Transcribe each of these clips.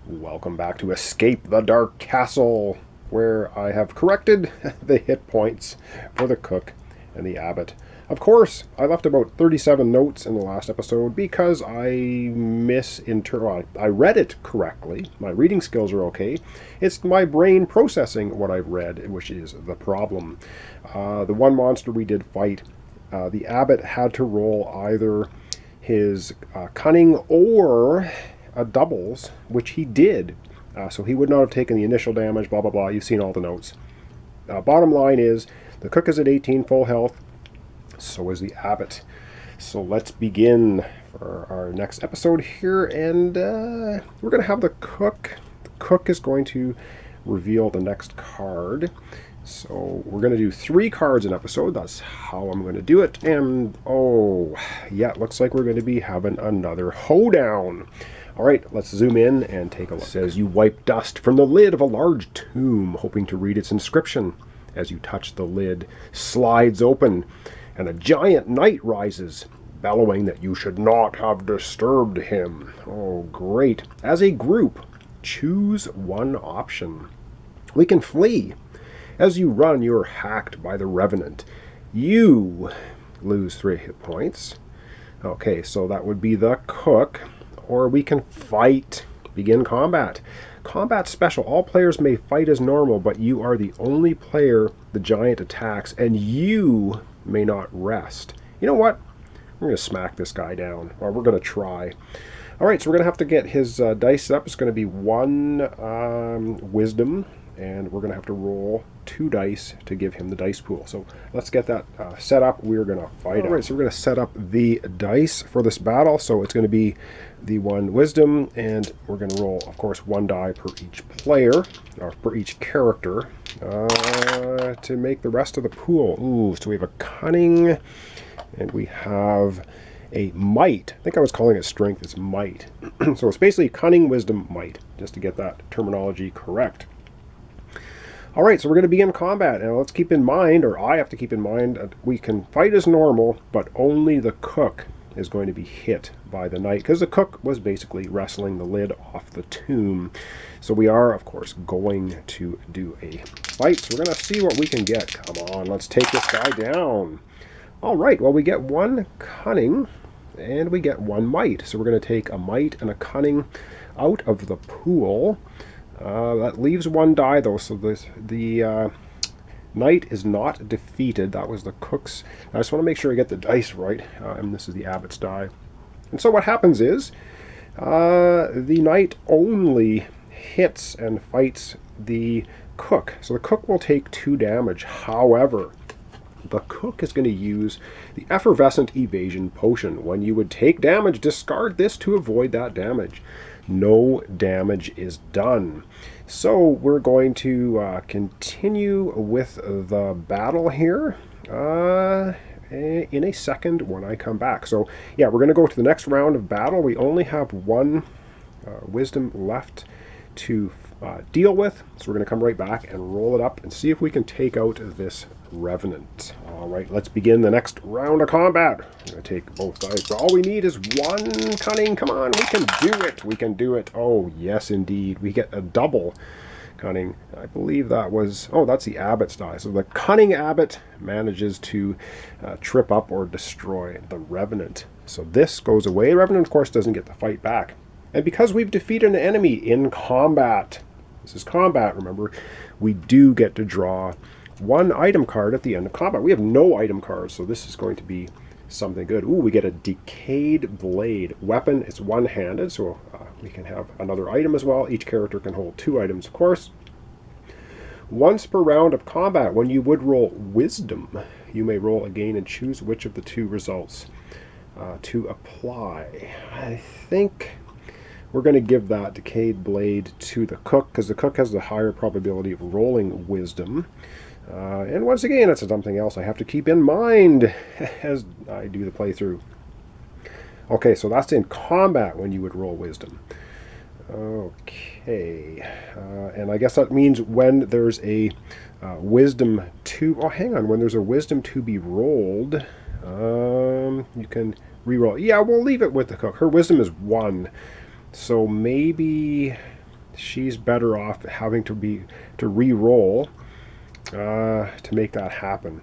Welcome back to Escape the Dark Castle, where I have corrected the hit points for the cook and the abbot. Of course, I left about 37 notes in the last episode because I read it correctly. My reading skills are okay. It's my brain processing what I've read, which is the problem. The one monster we did fight, the abbot had to roll either his cunning or doubles, which he did. So he would not have taken the initial damage, blah, blah, blah. You've seen all the notes. Bottom line is, the cook is at 18 full health. So is the abbot. So let's begin for our next episode here. And we're going to have the cook. The cook is going to reveal the next card. So we're going to do 3 cards an episode. That's how I'm going to do it. And, oh, yeah, it looks like we're going to be having another hoedown. All right, let's zoom in and take a look. It says, you wipe dust from the lid of a large tomb, hoping to read its inscription. As you touch the lid, slides open, and a giant knight rises, bellowing that you should not have disturbed him. Oh, great. As a group, choose one option. We can flee. As you run, you are hacked by the Revenant. You lose 3 hit points. Okay, so that would be the cook. Or we can fight. Begin combat. Combat special. All players may fight as normal, but you are the only player the giant attacks, and you may not rest. You know what? We're going to smack this guy down. Or we're going to try. Alright, so we're going to have to get his dice up. It's going to be 1 wisdom, and we're going to have to roll 2 dice to give him the dice pool. So let's get that set up. We're going to fight. Alright, so we're going to set up the dice for this battle. So it's going to be the 1 wisdom, and we're going to roll, of course, 1 die per each player, or per each character, to make the rest of the pool. Ooh, so we have a cunning, and we have a might. I think I was calling it strength. It's might. So it's basically cunning, wisdom, might, just to get that terminology correct. All right, so we're going to begin combat. Now let's keep in mind, or I have to keep in mind, that we can fight as normal, but only the cook is going to be hit by the knight, because the cook was basically wrestling the lid off the tomb. So we are, of course, going to do a fight. So we're going to see what we can get. Come on, let's take this guy down. All right, well, we get 1 cunning, and we get 1 might. So we're going to take a might and a cunning out of the pool. That leaves 1 die, though, so the knight is not defeated. That was the cook's. I just want to make sure I get the dice right, and this is the abbot's die. And so what happens is, the knight only hits and fights the cook. So the cook will take 2 damage. However, the cook is going to use the effervescent evasion potion. When you would take damage, discard this to avoid that damage. No damage is done. So we're going to continue with the battle here in a second when I come back. So yeah, we're going to go to the next round of battle. We only have 1 wisdom left to deal with. So we're going to come right back and roll it up and see if we can take out this Revenant. All right, let's begin the next round of combat. I'm going to take both dice. All we need is 1 cunning. Come on, we can do it. We can do it. Oh, yes, indeed. We get a double cunning. I believe that was... Oh, that's the abbot's die. So the cunning abbot manages to trip up or destroy the Revenant. So this goes away. Revenant, of course, doesn't get the fight back. And because we've defeated an enemy in combat, this is combat, remember, we do get to draw 1 item card at the end of combat. We have no item cards, so this is going to be something good. Ooh, we get a decayed blade. Weapon, it's one-handed, so we can have another item as well. Each character can hold 2 items, of course. Once per round of combat, when you would roll wisdom, you may roll again and choose which of the 2 results to apply. I think we're going to give that decayed blade to the cook, because the cook has the higher probability of rolling wisdom. And once again, that's something else I have to keep in mind as I do the playthrough. Okay, so that's in combat when you would roll wisdom. Okay, and I guess that means when there's a wisdom to... Oh, hang on. When there's a wisdom to be rolled, you can re-roll. Yeah, we'll leave it with the cook. Her wisdom is 1. So maybe she's better off having to re-roll to make that happen.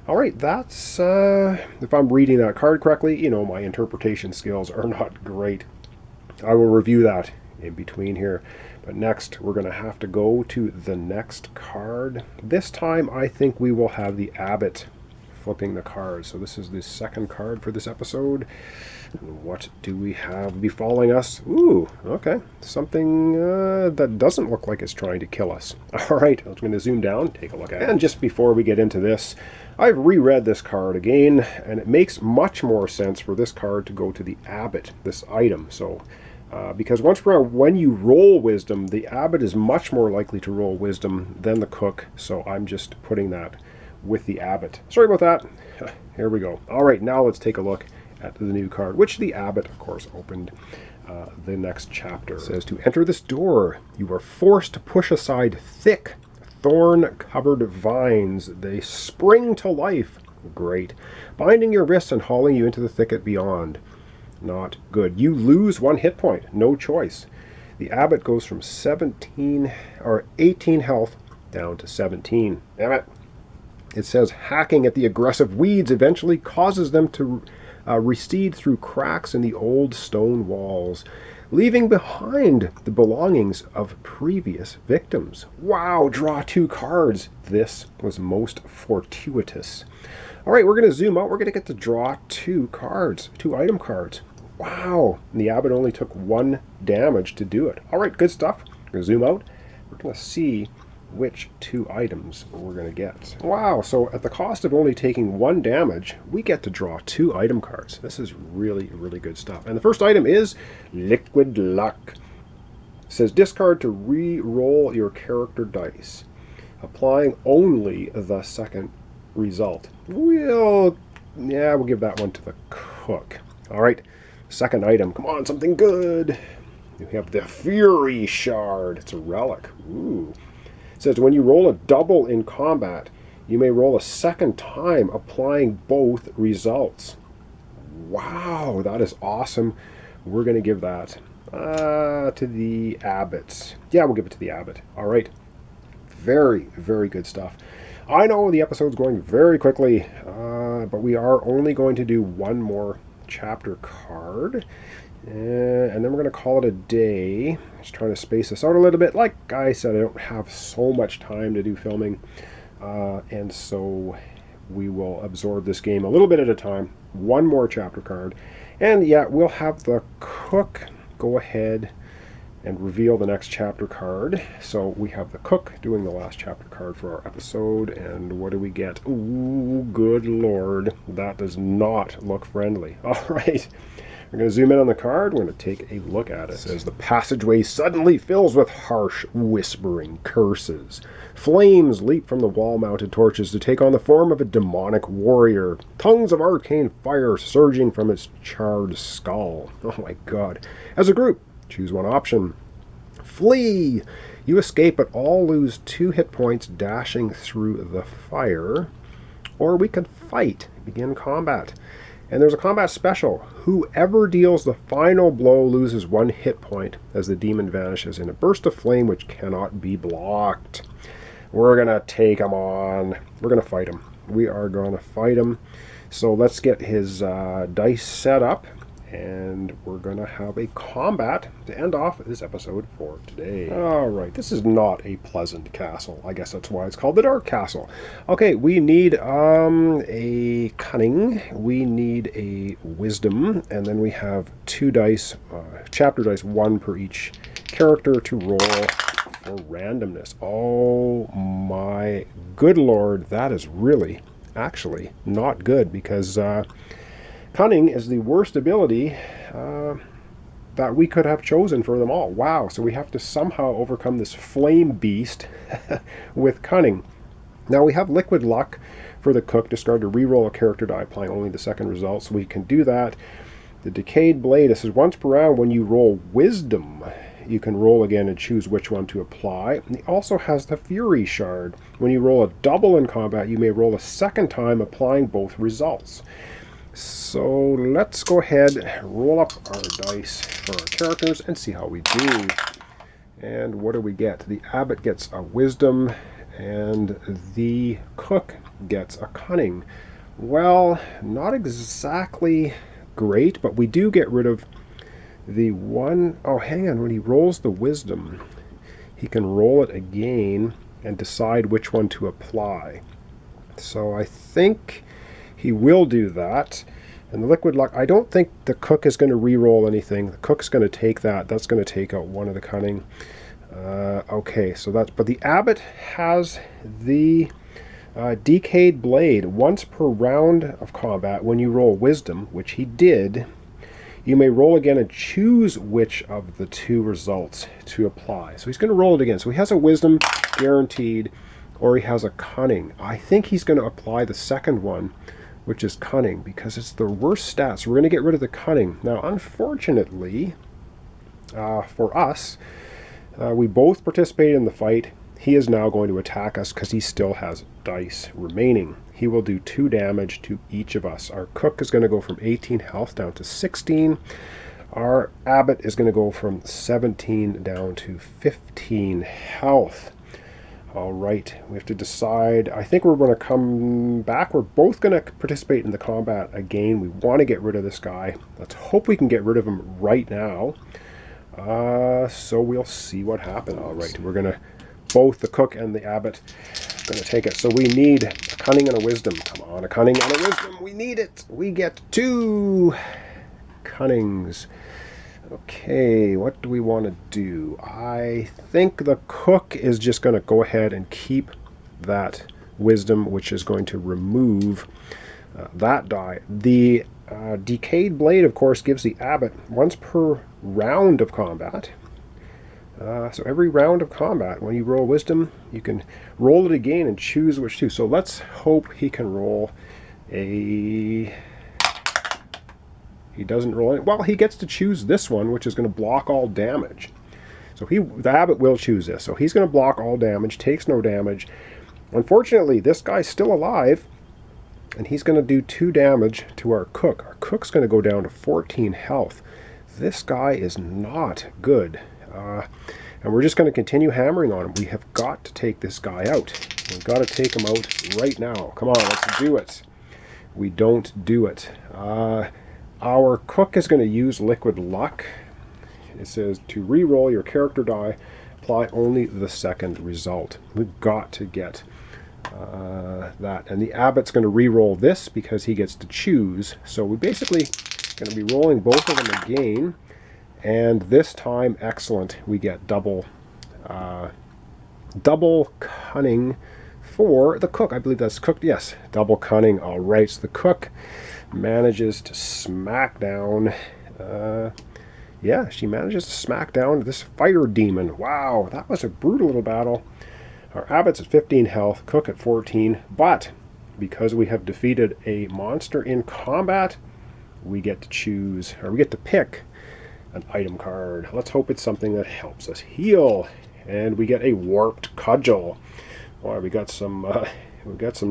All right, that's, if I'm reading that card correctly, you know, my interpretation skills are not great. I will review that in between here. But next, we're going to have to go to the next card. This time, I think we will have the Abbot flipping the cards. So this is the second card for this episode. What do we have befalling us? Ooh, okay. Something that doesn't look like it's trying to kill us. All right, I'm going to zoom down, take a look at it. And just before we get into this, I've reread this card again, and it makes much more sense for this card to go to the Abbot, this item. So, because once per round, when you roll Wisdom, the Abbot is much more likely to roll Wisdom than the Cook. So I'm just putting that with the Abbot. Sorry about that. Here we go. All right, now let's take a look at the new card, which the Abbot, of course, opened the next chapter. It says, to enter this door, you are forced to push aside thick, thorn-covered vines. They spring to life. Great. Binding your wrists and hauling you into the thicket beyond. Not good. You lose 1 hit point. No choice. The Abbot goes from 18 health down to 17. Damn it. It says hacking at the aggressive weeds eventually causes them to recede through cracks in the old stone walls, leaving behind the belongings of previous victims. Wow, draw 2 cards. This was most fortuitous. All right, we're going to zoom out. We're going to get to draw 2 cards, 2 item cards. Wow, and the Abbot only took 1 damage to do it. All right, good stuff. We're going to zoom out. We're going to see which 2 items we're going to get. Wow, so at the cost of only taking 1 damage, we get to draw 2 item cards. This is really, really good stuff. And the first item is Liquid Luck. It says discard to re-roll your character dice, applying only the second result. We'll give that one to the Cook. All right, second item. Come on, something good. We have the Fury Shard. It's a relic. Ooh. It says when you roll a double in combat, you may roll a second time, applying both results. Wow, that is awesome. We're going to give that to the Abbots. Yeah, we'll give it to the Abbot. All right. Very, very good stuff. I know the episode's going very quickly, but we are only going to do 1 more chapter card. And then we're going to call it a day. Just trying to space this out a little bit. Like I said, I don't have so much time to do filming. And so we will absorb this game a little bit at a time. 1 more chapter card. And yeah, we'll have the Cook go ahead and reveal the next chapter card. So we have the Cook doing the last chapter card for our episode. And what do we get? Ooh, good Lord. That does not look friendly. All right. We're going to zoom in on the card. We're going to take a look at it. It says the passageway suddenly fills with harsh, whispering curses. Flames leap from the wall-mounted torches to take on the form of a demonic warrior. Tongues of arcane fire surging from its charred skull. Oh my god. As a group, choose 1 option. Flee! You escape but all lose 2 hit points dashing through the fire. Or we can fight. Begin combat. And there's a combat special. Whoever deals the final blow loses 1 hit point as the demon vanishes in a burst of flame which cannot be blocked. We're going to take him on. We're going to fight him. We are going to fight him. So let's get his dice set up. And we're going to have a combat to end off this episode for today. All right, this is not a pleasant castle. I guess that's why it's called the Dark Castle. Okay, we need a cunning. We need a wisdom. And then we have 2 dice, chapter dice, 1 per each character to roll for randomness. Oh my good Lord, that is really, actually, not good because... Cunning is the worst ability that we could have chosen for them all. Wow, so we have to somehow overcome this flame beast with Cunning. Now we have Liquid Luck for the Cook. Discard to reroll a character die, applying only the second result, so we can do that. The Decayed Blade, this is once per round when you roll Wisdom. You can roll again and choose which one to apply. And he also has the Fury Shard. When you roll a double in combat, you may roll a second time, applying both results. So let's go ahead, roll up our dice for our characters and see how we do. And what do we get? The Abbot gets a wisdom, and the Cook gets a cunning. Well, not exactly great, but we do get rid of the one. Oh, hang on. When he rolls the wisdom, he can roll it again and decide which one to apply. So I think he will do that. And the liquid luck, I don't think the Cook is going to re-roll anything. The Cook's going to take that. That's going to take out one of the cunning. Okay, so that's... But the Abbot has the decayed blade. Once per round of combat, when you roll wisdom, which he did, you may roll again and choose which of the two results to apply. So he's going to roll it again. So he has a wisdom guaranteed, or he has a cunning. I think he's going to apply the second one, which is cunning, because it's the worst stats. We're going to get rid of the cunning. Now, unfortunately, for us, we both participated in the fight. He is now going to attack us because he still has dice remaining. He will do 2 damage to each of us. Our Cook is going to go from 18 health down to 16. Our Abbot is going to go from 17 down to 15 health. All right, we have to decide. I think we're going to come back. We're both going to participate in the combat again. We want to get rid of this guy. Let's hope we can get rid of him right now. So we'll see what happens. All right, we're going to, both the Cook and the Abbot, going to take it. So we need a cunning and a wisdom. Come on, a cunning and a wisdom. We need it. We get 2 cunnings. Okay, what do we want to do? I think the Cook is just going to go ahead and keep that wisdom, which is going to remove that die. The decayed blade, of course, gives the Abbot once per round of combat. So every round of combat, when you roll wisdom, you can roll it again and choose which to. So let's hope he can roll a... He doesn't roll it. Well, he gets to choose this one, which is going to block all damage. So the Abbot will choose this. So he's going to block all damage, takes no damage. Unfortunately, this guy's still alive, and he's going to do 2 damage to our Cook. Our Cook's going to go down to 14 health. This guy is not good. And we're just going to continue hammering on him. We have got to take this guy out. We've got to take him out right now. Come on, let's do it. We don't do it. Our Cook is going to use liquid luck. It says to re-roll your character die, apply only the second result. We've got to get that. And the Abbot's going to re-roll this because he gets to choose. So we basically going to be rolling both of them again. And this time, excellent, we get double cunning for the Cook. I believe that's Cook. Yes, double cunning. All right, so the Cook manages to smack down. Yeah, she manages to smack down this fire demon. Wow, that was a brutal little battle. Our Abbot's at 15 health, Cook at 14. But because we have defeated a monster in combat, we get to choose, or we get to pick an item card. Let's hope it's something that helps us heal. And we get a warped cudgel. Boy, we got some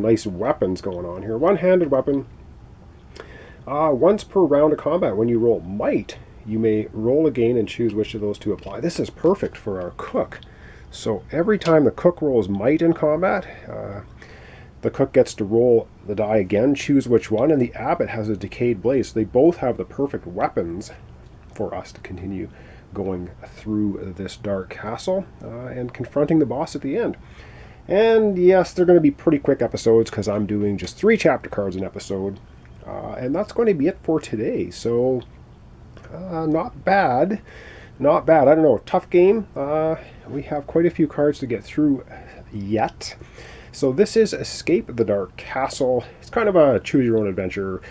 nice weapons going on here. One-handed weapon. Once per round of combat, when you roll might, you may roll again and choose which of those to apply. This is perfect for our Cook. So every time the Cook rolls might in combat, the Cook gets to roll the die again, choose which one, and the Abbot has a decayed blade. So they both have the perfect weapons for us to continue going through this dark castle and confronting the boss at the end. And yes, they're going to be pretty quick episodes because I'm doing just 3 chapter cards an episode. And that's going to be it for today. So not bad. Not bad. I don't know. Tough game. We have quite a few cards to get through yet. So this is Escape the Dark Castle. It's kind of a choose your own adventure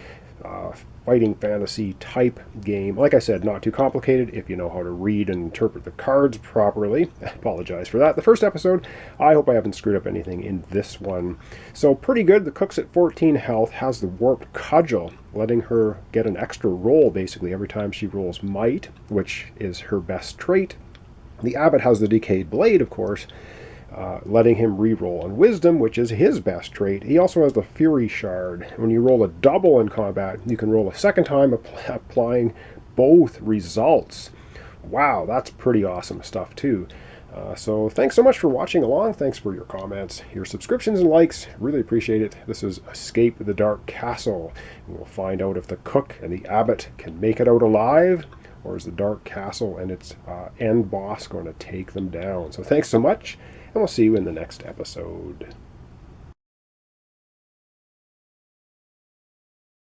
fighting fantasy type game. Like I said, not too complicated if you know how to read and interpret the cards properly. I apologize for that. The first episode, I hope I haven't screwed up anything in this one. So pretty good. The Cook's at 14 health, has the warped cudgel, letting her get an extra roll basically every time she rolls might, which is her best trait. The Abbot has the decayed blade, of course, letting him re-roll on wisdom, which is his best trait. He also has the fury shard. When you roll a double in combat, you can roll a second time, applying both results. Wow, that's pretty awesome stuff too. So thanks so much for watching along. Thanks for your comments, your subscriptions and likes. Really appreciate it. This is Escape the Dark Castle. And we'll find out if the cook and the abbot can make it out alive, or is the Dark Castle and its end boss going to take them down. So thanks so much, and we'll see you in the next episode.